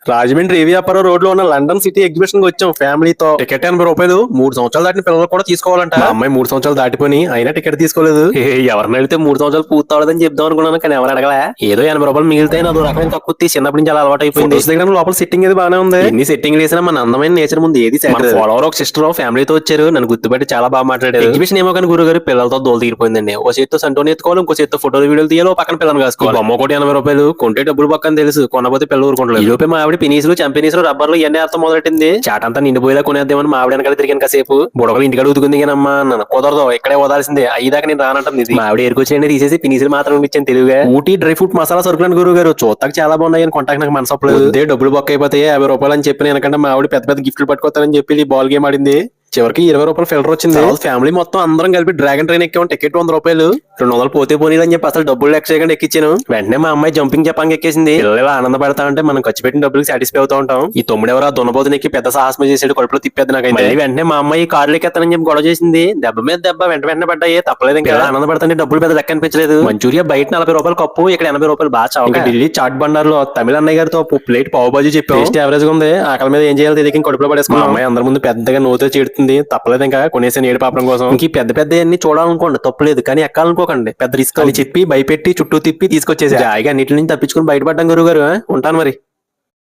Rajahmundry ఏవియాపురం road లో ఉన్న London city exhibition కి వచ్చాం ఫ్యామిలీతో. టికెట్ 80 రూపాయలు. 3 సంవత్సరాలు దాటిన పిల్లలు కూడా తీసుకోవాలంట. మా అమ్మాయి 3 సంవత్సరాలు దాటిపోయి అయినా టికెట్ తీసుకోలేదు. ఎవరిని అడిగితే 3 సంవత్సరాలు పూర్తవలేదని చెప్దాం అనుకున్నాను, కానీ ఎవరు అడగలే. ఏదో 80 రూపాయలు మిగిలితే నాదో రకమైన తక్కువ చిన్నప్పటి నుంచి అలా అలవాటు అయిపోయింది. దగ్గర లోపల సిట్టింగ్ ఏది బాగానే ఉంది. ఎన్ని సెట్టింగ్ వేసినా మన అందమైన నేచర్ ముందు ఏది ఫాలోవర్ ఒక సిస్టర్ ఫ్యామిలీతో వచ్చారు. నన్ను గుర్తుపెట్టి చాలా బాగా మాట్లాడారు. ఎగ్జిబిషన్ ఏమో కానీ గురుగారు పిల్లలతో దోలు తీరిపోయిందండి. ఓ చేత్తో సంటోని ఎత్తుకోవాలి, ఇంకో చేత్తో ఫోటోలు వీడియోలు తీయాలి, ఓ పక్కన పిల్లలు కాసుకోవాలి. బొమ్మ ఒకటి 80 రూపాయలు. కొంటే డబ్బులు పక్కన తెలుసు, కొనపోతే పిల్లలు ఊరుకుంటారు. ఈ లోపే మా ఆవిడ పినీసులు చంపినీసులు రబ్బర్లు ఇవన్నీ అర్థం మొదలెట్టింది. చాటంతా నిండిపోయేలా కొనేద్దామని మా ఆవిడ వెనకాల తిరిగిన కాసేపు. బుడగలు ఇంటికాడ ఉతుకుంది కానమ్మా, నన్ను కుదరదు, ఇక్కడే వదాల్సిందే, అయ్యేదాకా నేను రానంటుంది. ఇది మా ఆవిడ ఏరుకొచ్చి తీసేసి పినీసులు మాత్రం ఇచ్చాను తెలుగుగా. ఊటీ డ్రై ఫ్రూట్ మసాలా సరుకులను గురువు గారు చూస్తాక చాలా బాగున్నాయి అని కొంటాక నాకు మనసు అప్పుడు డబ్బులు బొక్క అయిపోతాయి 50 రూపాయలు అని చెప్పి, ఎందుకంటే మా ఆవిడ పెద్ద పెద్ద గిఫ్ట్లు పట్టుకోతానని చెప్పి బాల్ గేమ్ ఆడింది. చివరికి 20 రూపాయలు ఫిల్టర్ వచ్చింది. ఫ్యామిలీ మొత్తం అందరం కలిపి డ్రాగన్ ట్రైన్ ఎక్కాం. టికెట్ 100 రూపాయలు. 200 పోతే పోనీ అని చెప్పి అసలు డబ్బులు లెక్క చేయకుండా ఎక్కించాను. వెంటనే మా అమ్మాయి జంపింగ్ చెప్పంగా ఎక్కేసింది. పిల్లలు ఆనంద పడతా ఉంటే మనం ఖర్చు పెట్టిన డబ్బులు సాటిస్ఫై అవుతా ఉంటాం. ఈ తొమ్మిడెవరో దున్నపోతుని ఎక్కి పెద్ద సాహసం చేసాడు, కడుపులో తిప్పేది నాకైతే. వెంటనే మా అమ్మాయి కార్లు ఎక్కేస్తానని చెప్పి గొడవ చేసింది. దెబ్బ మీద దెబ్బ వెంటనే పడ్డాయి. తప్పలేదు, ఇంకా ఆనంద పడుతుంటే డబ్బులు పెద్ద లెక్క అనిపించలేదు. మంచూరియా బయట 40 రూపాయలు కప్పు, ఇక్కడ 80 రూపాయలు బాగా చావు. ఢిల్లీ చాట్ బండార్ లో తమిళ అన్నయ్య గారితో ప్లేట్ పావు బాజీ చెప్పి యావరేజ్ గా ఉంది. ఆకలి మీద ఏం చేయాలో తెలియక కడుపులో పడేసుకున్నాం. అమ్మాయి అందరి ముందు పెద్దగా నోతో చేడుతుంది. తప్పలేదు, ఇంకా కొనేసాను ఏడు పాపం కోసం. ఇంక పెద్ద పెద్ద అన్ని చూడాలనుకోండి తప్పలేదు, కానీ ఎక్కాలనుకోకండి, పెద్ద రిస్క్ అని చెప్పి భయపెట్టి చుట్టూ తిప్పి తీసుకొచ్చేసి హాయిగా అన్నిటి నుంచి తప్పించుకుని బయటపడ్డాం గురువు గారు. ఉంటాను మరి.